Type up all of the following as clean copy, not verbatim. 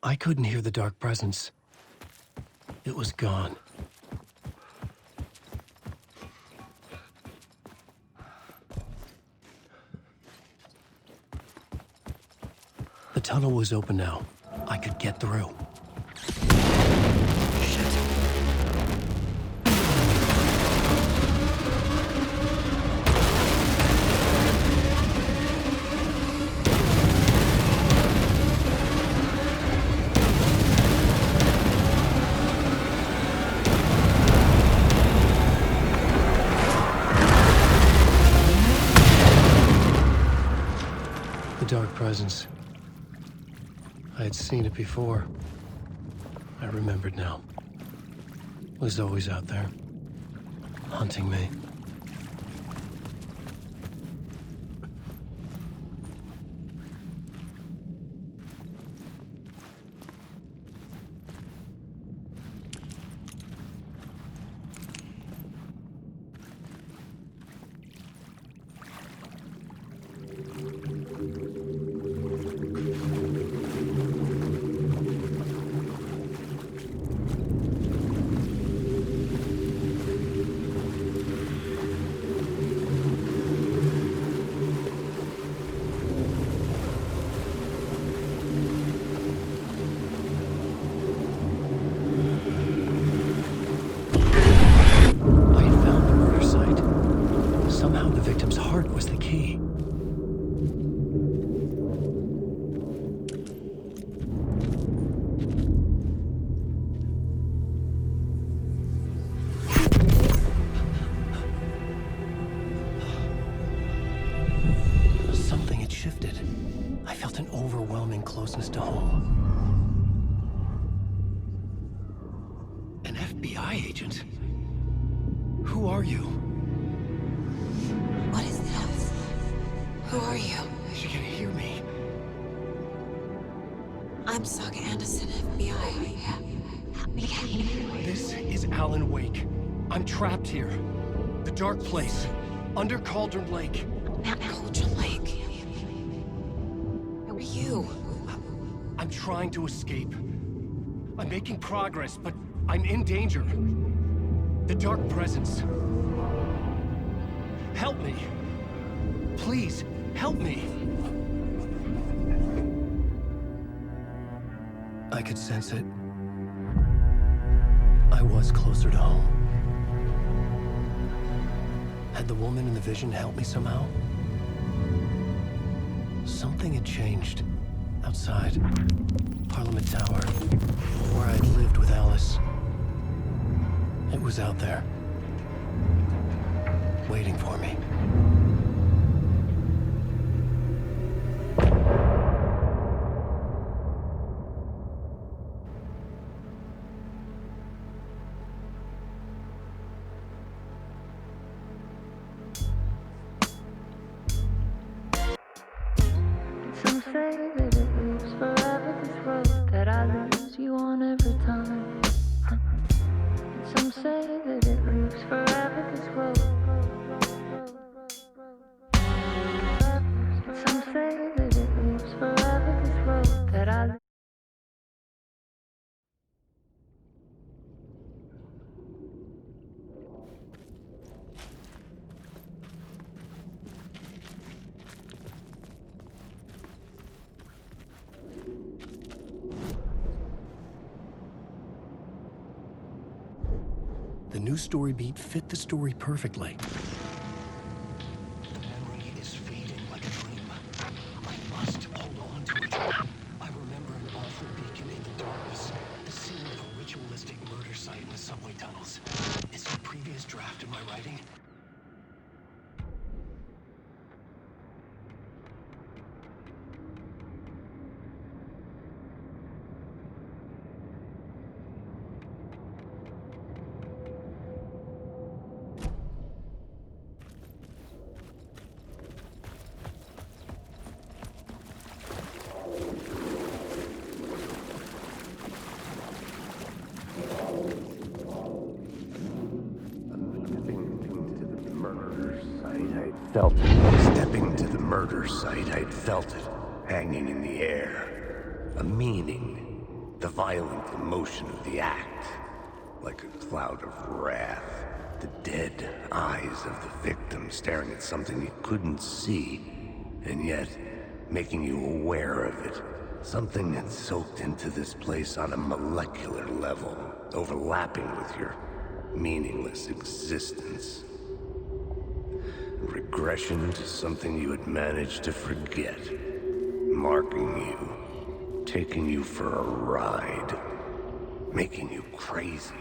I couldn't hear the dark presence. It was gone. The tunnel was open now. I could get through. The dark presence. I had seen it before. I remembered now. It was always out there, hunting me. Somehow the victim's heart was the key. Something had shifted. I felt an overwhelming closeness to home. An FBI agent? Who are you? What is this? Who are you? She can hear me. I'm Saga Anderson, FBI. This is Alan Wake. I'm trapped here. The dark place. Under Cauldron Lake. Cauldron Lake. Who are you? I'm trying to escape. I'm making progress, but I'm in danger. The dark presence. Help me. Please, help me. I could sense it. I was closer to home. Had the woman in the vision helped me somehow? Something had changed. Outside. Parliament Tower. Where I'd lived with Alice. It was out there. Waiting for me. Some say that it lives forever, this road that I lose you on every time. And some say that it lives forever, this road. And some say that it lives forever, this road that I lose. The new story beat fit the story perfectly. The memory is fading like a dream. I must hold on to it. I remember an awful beacon in the darkness, the scene of a ritualistic murder site in the subway tunnels. Is it a previous draft of my writing? Felt it. Stepping to the murder site, I'd felt it, hanging in the air. A meaning, The violent emotion of the act, like a cloud of wrath. The dead eyes of the victim staring at something you couldn't see, and yet making you aware of it. Something that soaked into this place on a molecular level, overlapping with your meaningless existence. Regression to something you had managed to forget, marking you, taking you for a ride, making you crazier.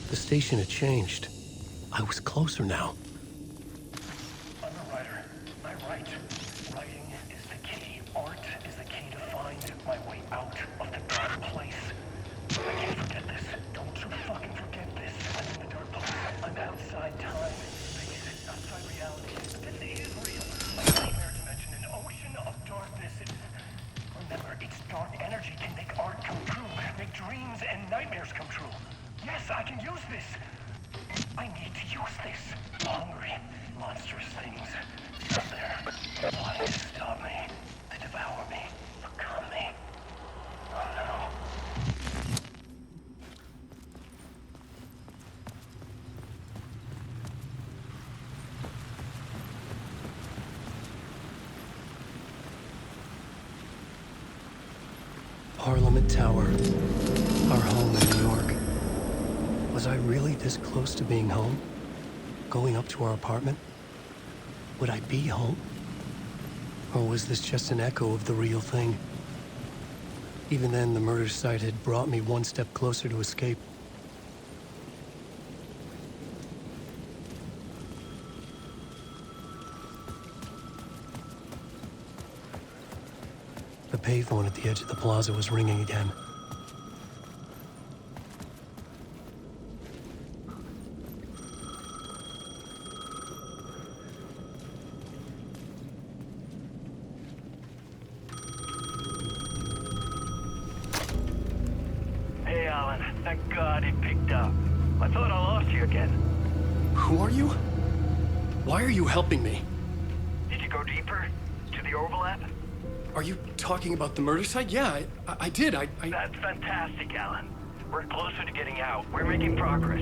The station had changed. I was closer now. I'm a writer. I write. Writing is the key. Art is the key to find my way out of the dark place. I can't forget this. Don't you fucking forget this. I'm in the dark place. I'm outside time, space, outside reality. This is real. My nightmare dimension, an ocean of darkness. Remember, its dark energy can make art come true, make dreams and nightmares come true. Yes, I can use this. I need to use this. Hungry, monstrous things out there, wanting to stop me, to devour me, become me. Oh no. Parliament Tower, our home in New York. Was I really this close to being home? Going up to our apartment? Would I be home? Or was this just an echo of the real thing? Even then, the murder site had brought me one step closer to escape. The payphone at the edge of the plaza was ringing again. Hey, Alan. Thank God it picked up. I thought I lost you again. Who are you? Why are you helping me? Did you go deeper? To the overlap? Are you talking about the murder site? Yeah, I did. That's fantastic, Alan. We're closer to getting out. We're making progress.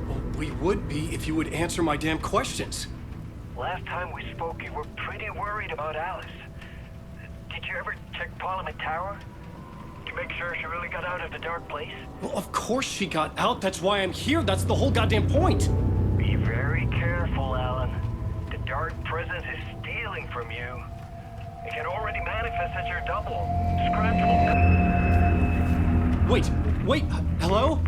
Well, we would be if you would answer my damn questions. Last time we spoke, you were pretty worried about Alice. Did you ever check Parliament Tower? To make sure she really got out of the dark place? Well, of course she got out. That's why I'm here. That's the whole goddamn point. Be very careful, Alan. The dark presence is stealing from you. It can already manifest as your double. Scratchable. Wait, hello?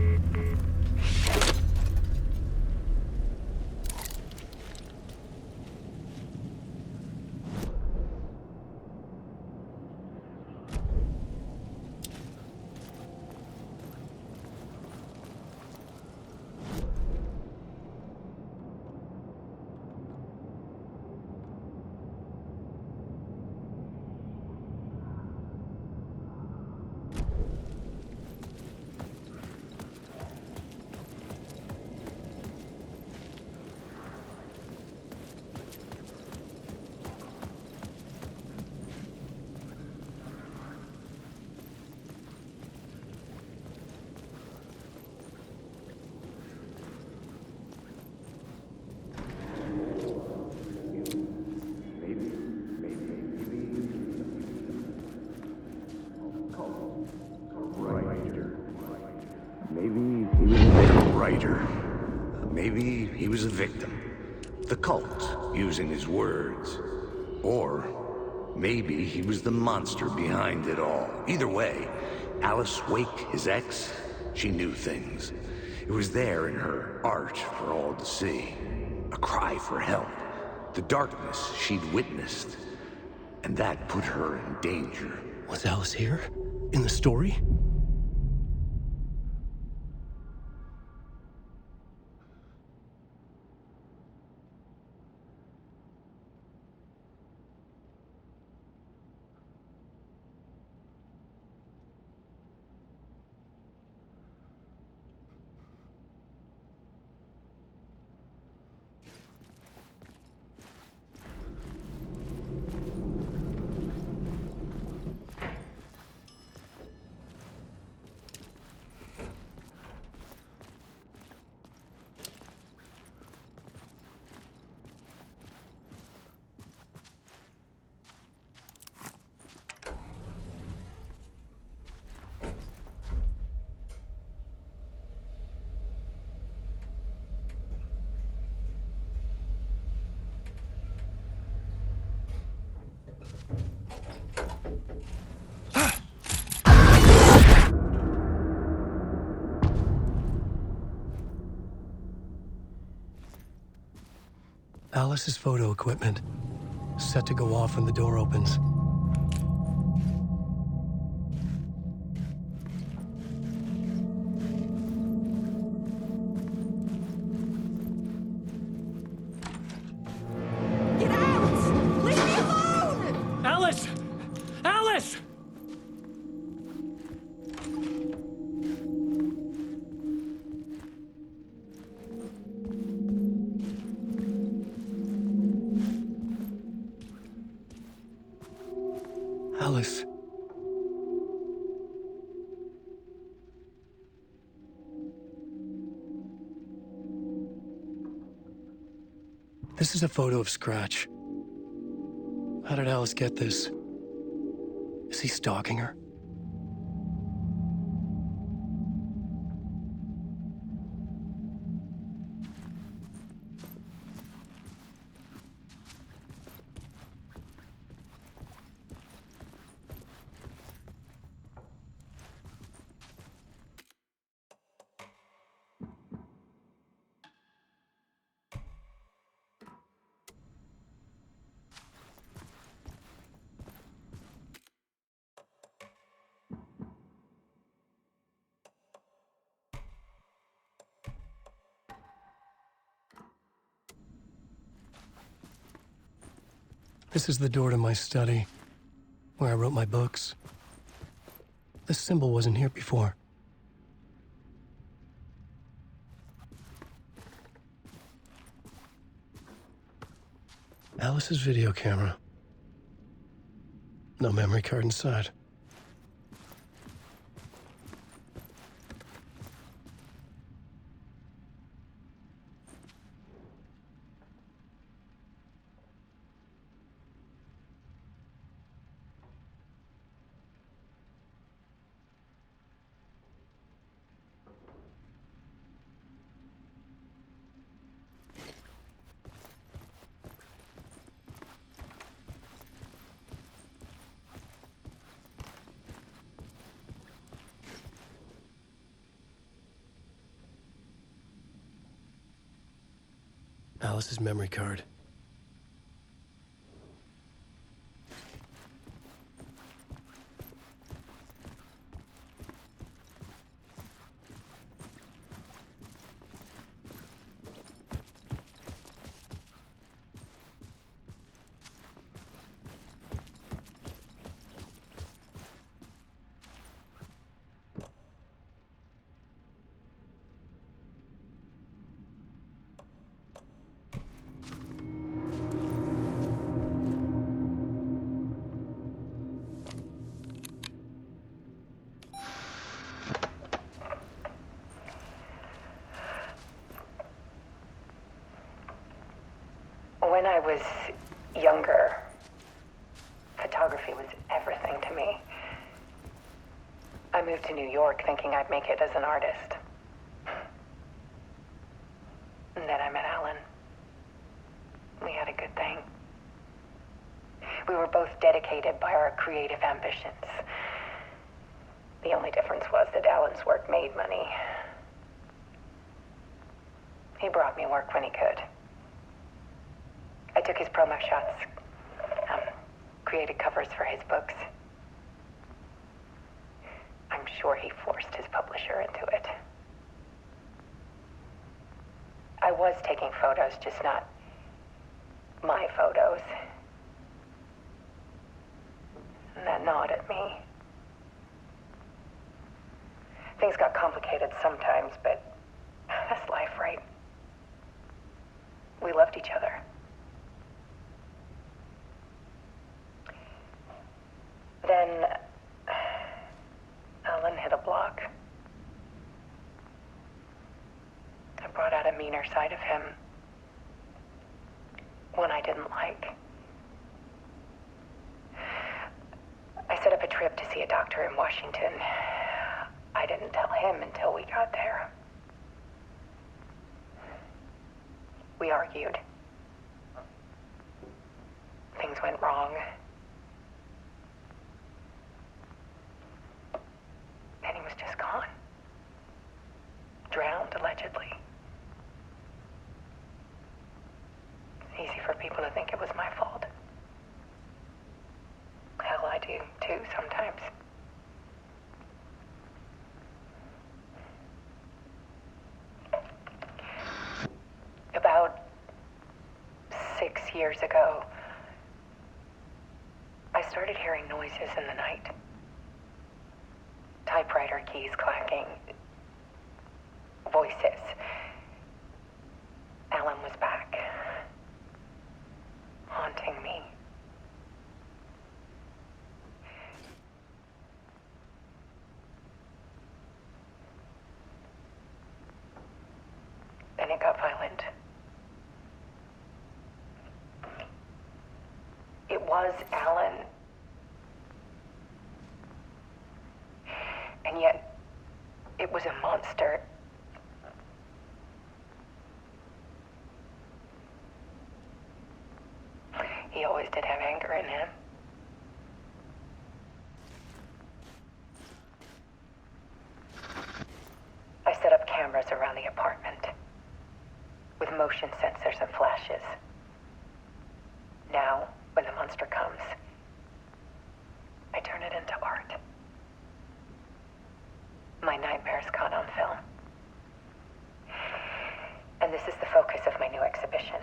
Maybe he was a writer. Maybe he was a victim. The cult, using his words. Or maybe he was the monster behind it all. Either way, Alice Wake, his ex, she knew things. It was there in her art for all to see. A cry for help. The darkness she'd witnessed. And that put her in danger. Was Alice here? In the story? Alice's photo equipment, set to go off when the door opens. Get out! Leave me alone! Alice! Alice! Alice. This is a photo of Scratch. How did Alice get this? Is he stalking her? This is the door to my study, where I wrote my books. This symbol wasn't here before. Alice's video camera. No memory card inside. Alice's memory card. When I was younger, photography was everything to me. I moved to New York thinking I'd make it as an artist. And then I met Alan. We had a good thing. We were both dedicated by our creative ambitions. The only difference was that Alan's work made money. He brought me work when he could. I took his promo shots, created covers for his books. I'm sure he forced his publisher into it. I was taking photos, just not my photos. And that gnawed at me. Things got complicated sometimes, but that's life, right? We loved each other. Then Alan hit a block. I brought out a meaner side of him. One I didn't like. I set up a trip to see a doctor in Washington. I didn't tell him until we got there. We argued. Things went wrong. And he was just gone. Drowned, allegedly. It's easy for people to think it was my fault. Hell, I do too sometimes. About 6 years ago, I started hearing noises in the night. Typewriter keys clacking. Voices. Alan was back. Haunting me. Then it got violent. It was Alan. And yet, it was a monster. He always did have anger in him. I set up cameras around the apartment with motion sensors and flashes. Now, when the monster comes, I turn it into art. My nightmares caught on film. And this is the focus of my new exhibition.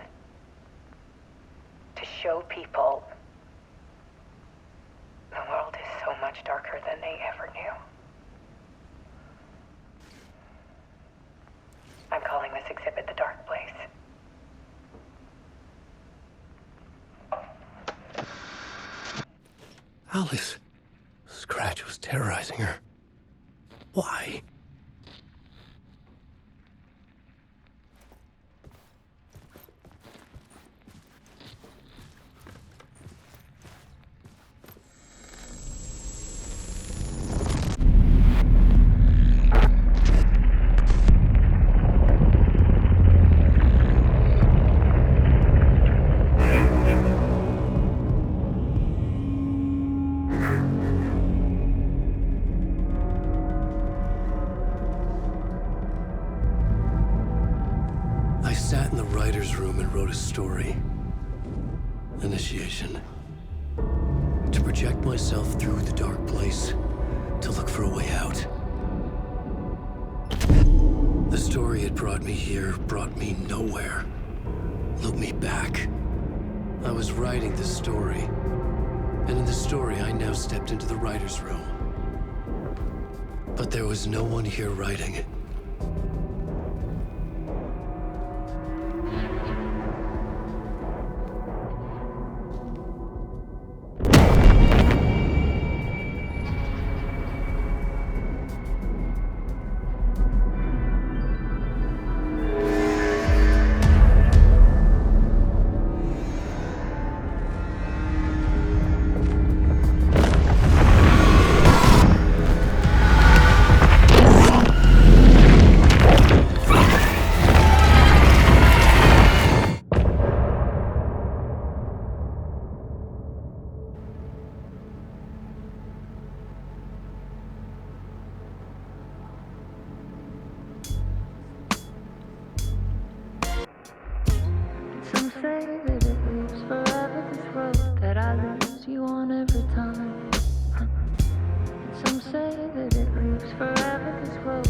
To show people the world is so much darker than they ever knew. I'm calling this exhibit The Dark Place. Alice. Scratch was terrorizing her. Why? I sat in the writer's room and wrote a story. Initiation. To project myself through the dark place, to look for a way out. The story had brought me here, brought me nowhere. Looked me back. I was writing this story. And in the story, I now stepped into the writer's room. But there was no one here writing it. say that it lives forever, this road that I lose you on every time. And some say that it lives forever, this road.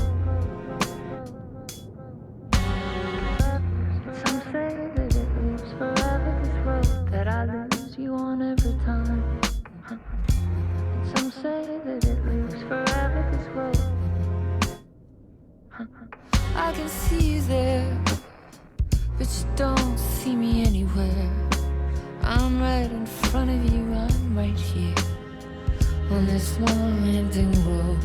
Some say that it lives forever, this road that I lose you on every time. And some say that it lives forever, this road. I can see you there, but you don't see me anywhere. I'm right in front of you, I'm right here on this winding road.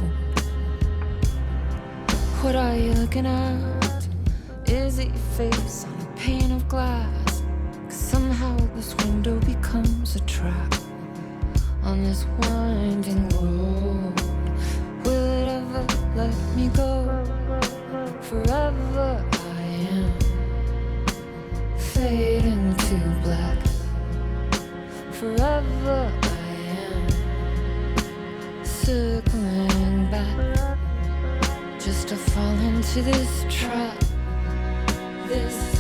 What are you looking at? Is it your face on a pane of glass? 'Cause somehow this window becomes a trap on this winding road. Will it ever let me go? Forever I am fading to black. Forever I am circling back, just to fall into this trap. This